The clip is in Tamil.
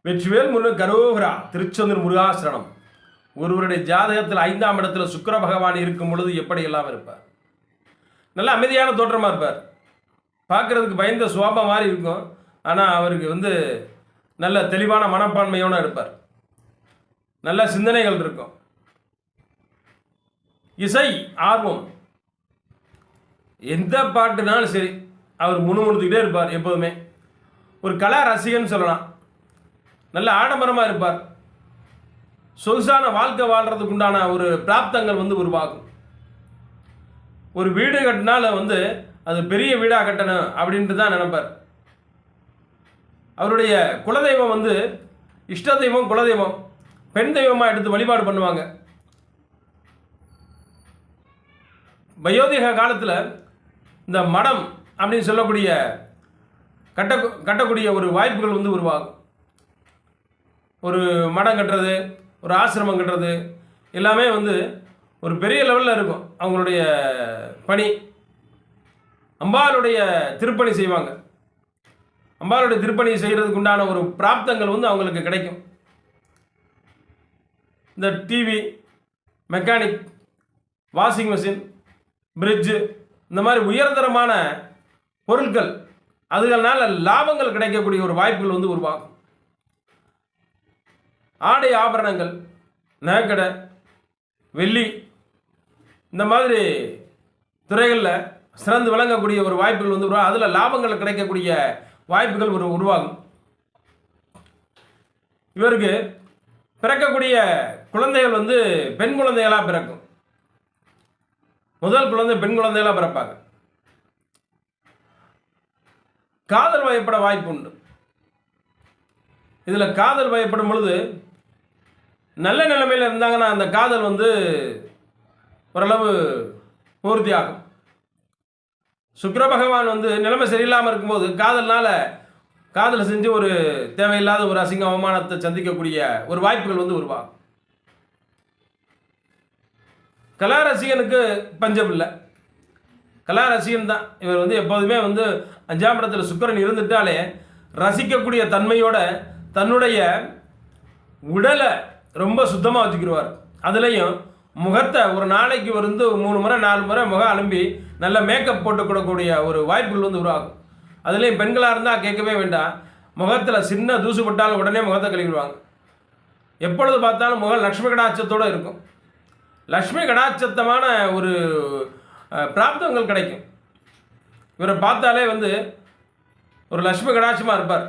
வெற்றிவேல் முருக கரோகரா. திருச்செந்தூர் முருகாசரணம். ஒருவருடைய ஜாதகத்தில் 5ஆம் இடத்துல சுக்கிர பகவான் இருக்கும் பொழுது எப்படியெல்லாம் இருப்பார்? நல்ல அமைதியான தோற்றமாக இருப்பார். பார்க்குறதுக்கு பயந்த சுவாபம் மாதிரி இருக்கும். ஆனால் அவருக்கு நல்ல தெளிவான மனப்பான்மையோடு இருப்பார். நல்ல சிந்தனைகள் இருக்கும். இசை ஆர்வம், எந்த பாட்டுனாலும் சரி அவர் முணுமுணுத்துக்கிட்டே இருப்பார். எப்போதுமே ஒரு கலா ரசிகன் சொல்லலாம். நல்ல ஆடம்பரமாக இருப்பார். சொகுசான வாழ்க்கை வாழ்கிறதுக்கு உண்டான ஒரு பிராப்தங்கள் உருவாகும். ஒரு வீடு கட்டினால அது பெரிய வீடாக கட்டணும் அப்படின்ட்டு தான் நினைப்பார். அவருடைய குலதெய்வம் இஷ்ட தெய்வம், குலதெய்வம் பெண் தெய்வமாக எடுத்து வழிபாடு பண்ணுவாங்க. வயோதிக காலத்தில் இந்த மடம் அப்படின்னு சொல்லக்கூடிய கட்டக்கூடிய ஒரு வாய்ப்புகள் உருவாகும். ஒரு மடம் கட்டுறது, ஒரு ஆசிரமம் கட்டுறது எல்லாமே ஒரு பெரிய லெவலில் இருக்கும். அவங்களுடைய பணி அம்பாளுடைய திருப்பணி செய்வாங்க. அம்பாளுடைய திருப்பணி செய்கிறதுக்கு உண்டான ஒரு பிராப்தங்கள் அவங்களுக்கு கிடைக்கும். இந்த TV, mechanic, washing machine, fridge, இந்த மாதிரி உயர்தரமான பொருட்கள் அதுகள்னால லாபங்கள் கிடைக்கக்கூடிய ஒரு வாய்ப்புகள் உருவாகும். ஆடை ஆபரணங்கள், நகைக்கடை, வெள்ளி, இந்த மாதிரி துறைகளில் சிறந்து விளங்கக்கூடிய ஒரு வாய்ப்புகள் உருவாகும். அதில் லாபங்கள் கிடைக்கக்கூடிய வாய்ப்புகள் உருவாகும். இவருக்கு பிறக்கக்கூடிய குழந்தைகள் பெண் குழந்தைகளாக பிறக்கும். முதல் குழந்தை பெண் குழந்தைகளாக பிறப்பாங்க. காதல் வயப்பட வாய்ப்பு உண்டு. இதில் காதல் வயப்படும் பொழுது நல்ல நிலைமையில் இருந்தாங்கன்னா அந்த காதல் ஓரளவு பூர்த்தி ஆகும். சுக்கிர பகவான் நிலைமை சரியில்லாமல் இருக்கும்போது காதல் செஞ்சு ஒரு தேவையில்லாத ஒரு அசிங்க அவமானத்தை சந்திக்கக்கூடிய ஒரு வாய்ப்புகள் உருவாகும். கலா ரசிகனுக்கு பஞ்சம் இல்லை. கலா ரசிகன் தான் இவர். எப்போதுமே 5ஆம் இடத்துல சுக்கிரன் இருந்துட்டாலே ரசிக்கக்கூடிய தன்மையோட தன்னுடைய உடலை ரொம்ப சுத்தமாக வச்சுக்கிடுவார். அதுலேயும் முகத்தை ஒரு நாளைக்கு 3 முறை 4 முறை முகம் அலும்பி நல்ல மேக்கப் போட்டு கொடுக்கக்கூடிய ஒரு வாய்ப்புகள் உருவாகும். அதுலேயும் பெண்களாக இருந்தால் கேட்கவே வேண்டாம். முகத்தில் சின்ன தூசு பட்டாலும் உடனே முகத்தை கழுவிடுவாங்க. எப்பொழுது பார்த்தாலும் முகம் லக்ஷ்மி கடாட்சத்தோடு இருக்கும். லக்ஷ்மி கடாட்சத்தமான ஒரு பிராப்தங்கள் கிடைக்கும். இவரை பார்த்தாலே ஒரு லக்ஷ்மி கடாட்சமாக இருப்பார்.